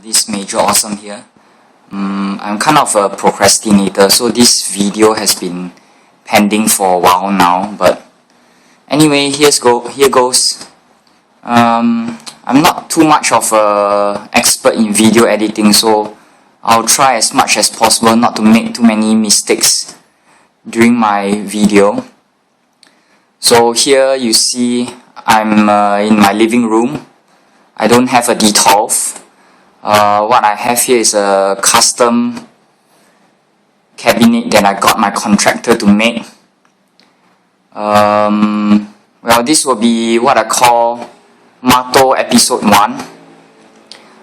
this Major Awesome here. I'm kind of a procrastinator, so this video has been pending for a while now, but anyway, here goes. I'm not too much of a expert in video editing, so I'll try as much as possible not to make too many mistakes during my video. So here you see I'm in my living room. I don't have a D12. What I have here is a custom cabinet that I got my contractor to make. Well, this will be what I call M.A.T.O episode 1.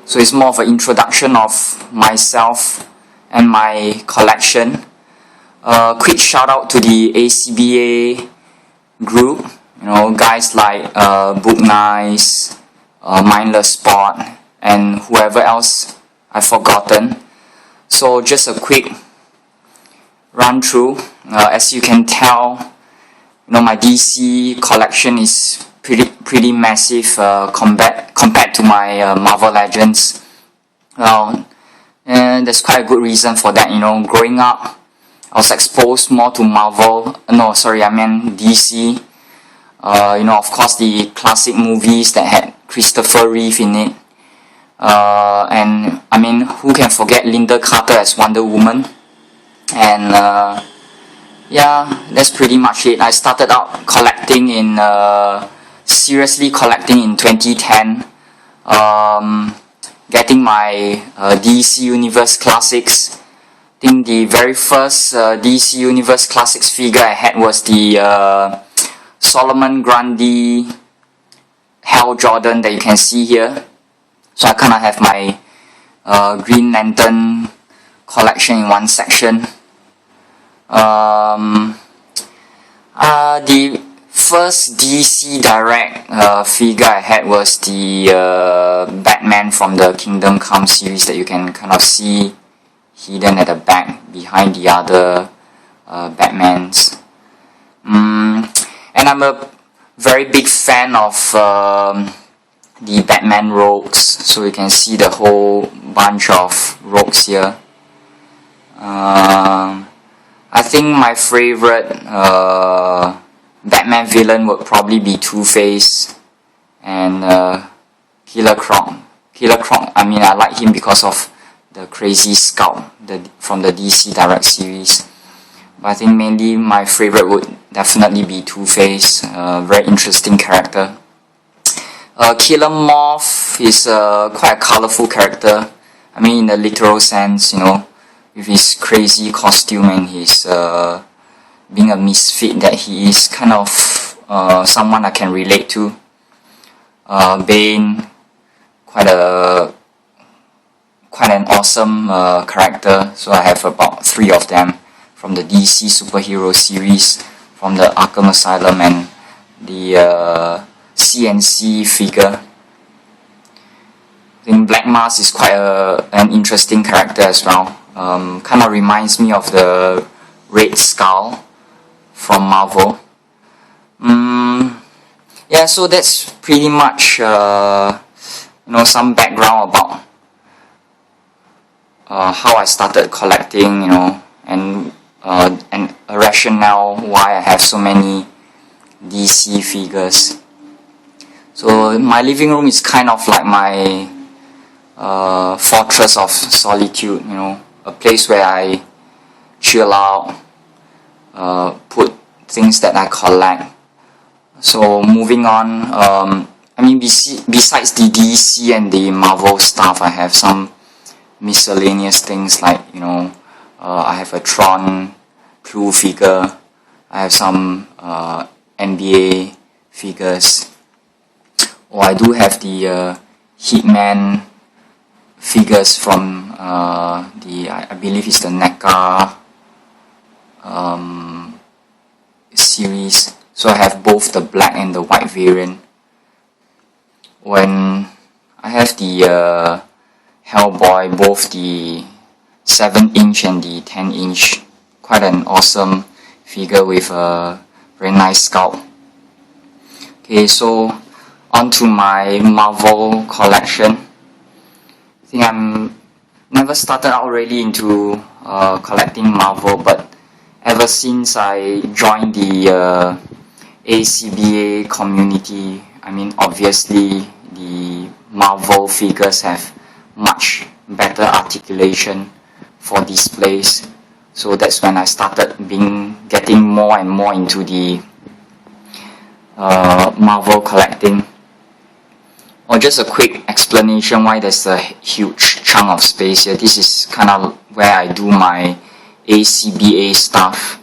So it's more of an introduction of myself and my collection. Quick shout out to the A.C.B.A group, guys like Book Nice, Mindless Spot, and whoever else I've forgotten. So just a quick run through. As you can tell, my DC collection is pretty massive compared to my Marvel Legends. And there's quite a good reason for that. Growing up, I was exposed more to DC. Of course, the classic movies that had Christopher Reeve in it. And who can forget Linda Carter as Wonder Woman? And yeah, that's pretty much it. I started out collecting seriously collecting in 2010. Getting my DC Universe Classics. I think the very first DC Universe Classics figure I had was the Solomon Grundy Hal Jordan that you can see here. So I kind of have my Green Lantern collection in one section. The first DC Direct figure I had was the Batman from the Kingdom Come series that you can kind of see hidden at the back behind the other Batmans. And I'm a very big fan of the Batman rogues, so you can see the whole bunch of rogues here. I think my favorite Batman villain would probably be Two-Face and Killer Croc. I like him because of the crazy scout from the DC Direct series. But I think mainly my favorite would definitely be Two-Face, very interesting character. Killer Moth is quite a colorful character. In the literal sense, with his crazy costume and his being a misfit that he is, kind of someone I can relate to. Bane, quite an awesome character. So I have about 3 of them from the DC superhero series, from the Arkham Asylum and the CNC figure. I think Black Mask is quite an interesting character as well. Kind of reminds me of the Red Skull from Marvel. Yeah, so that's pretty much some background about how I started collecting, and a rationale why I have so many DC figures. So my living room is kind of like my fortress of solitude, a place where I chill out, put things that I collect. So moving on, besides the DC and the Marvel stuff, I have some miscellaneous things like, I have a Tron Crew figure, I have some NBA figures, or I do have the Hitman figures from I believe it's the NECA series. So I have both the black and the white variant. When I have the Hellboy, both the 7-inch and the 10-inch, quite an awesome figure with a very nice sculpt. Okay, so on to my Marvel collection. I think I'm never started out really into collecting Marvel, but ever since I joined the A.C.B.A community, I mean obviously the Marvel figures have much better articulation for displays, so that's when I started getting more and more into the Marvel collecting. Or just a quick explanation why there's a huge chunk of space here. This is kind of where I do my A.C.B.A stuff.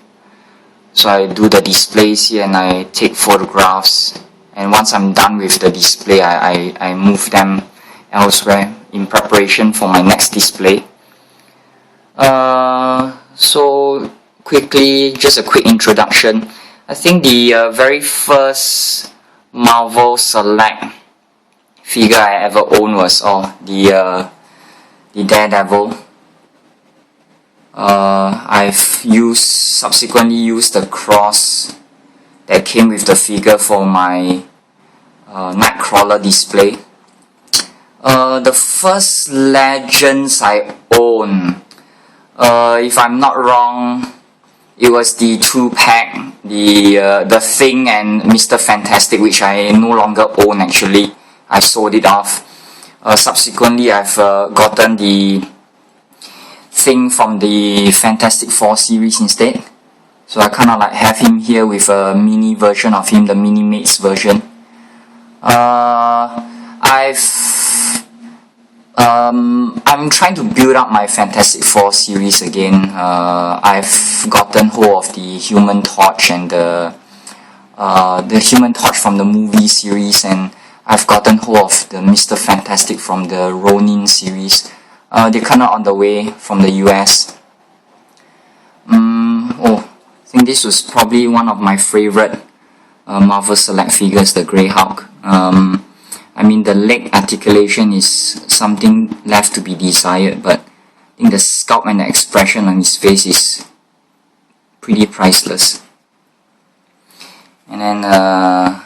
So I do the displays here and I take photographs, and once I'm done with the display, I move them elsewhere in preparation for my next display. So quickly, just a quick introduction. I think the very first Marvel Select figure I ever owned was the Daredevil. I've subsequently used the cross that came with the figure for my Nightcrawler display. The first Legends I own, if I'm not wrong, it was the 2-pack, the Thing and Mr. Fantastic, which I no longer own actually. I sold it off. Subsequently, I've gotten the Thing from the Fantastic Four series instead. So I kind of like have him here with a mini version of him, the Mini-Mates version. I'm trying to build up my Fantastic Four series again. I've gotten hold of the Human Torch and the Human Torch from the movie series, and I've gotten hold of the Mr. Fantastic from the Ronin series. They're kind of on the way from the US. I think this was probably one of my favorite Marvel Select figures, the Grey Hulk. I mean, the leg articulation is something left to be desired, but I think the sculpt and the expression on his face is pretty priceless. And then I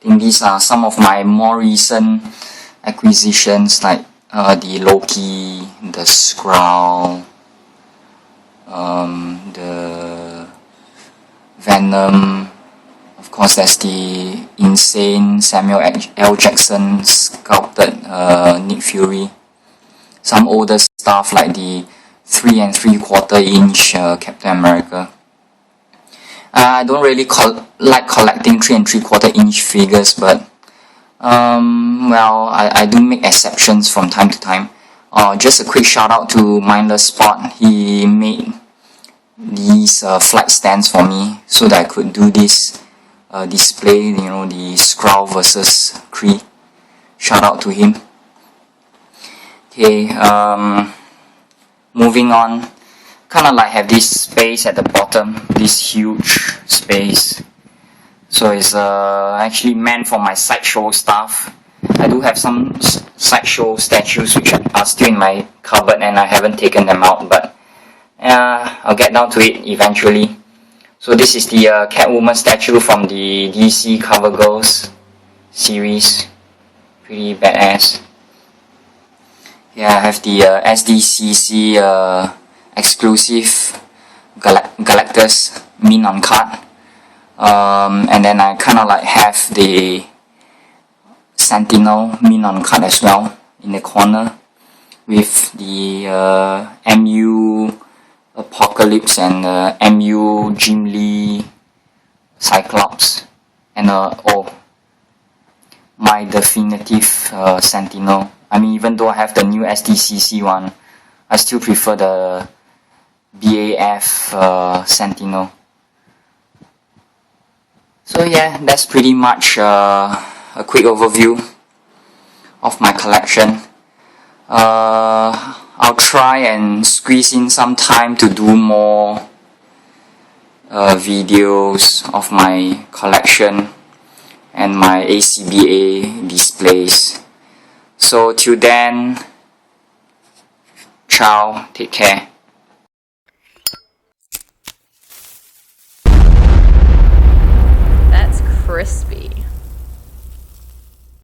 think these are some of my more recent acquisitions, like the Loki, the Skrull, the Venom. Of course, there's the insane Samuel L. Jackson sculpted Nick Fury. Some older stuff like the 3 3/4 inch Captain America. I don't really like collecting 3 3/4 inch figures, but well, I do make exceptions from time to time. Just a quick shout out to Mindless Spot. He made these flight stands for me so that I could do this display, you know, the Skrull versus Kree. Shout out to him. Okay, moving on. Kind of like have this space at the bottom, this huge space. So it's actually meant for my sideshow stuff. I do have some sideshow statues which are still in my cupboard and I haven't taken them out, but I'll get down to it eventually. So this is the Catwoman statue from the DC CoverGirls series. Pretty badass. Yeah, I have the SDCC exclusive Galactus mint on card. And then I kind of like have the Sentinel mint on card as well in the corner with the MU Apocalypse and MU Jim Lee Cyclops, and my definitive Sentinel. I mean, even though I have the new SDCC one, I still prefer the BAF Sentinel. So yeah, that's pretty much a quick overview of my collection. I'll try and squeeze in some time to do more videos of my collection and my A.C.B.A displays. So till then, ciao, take care. That's crispy.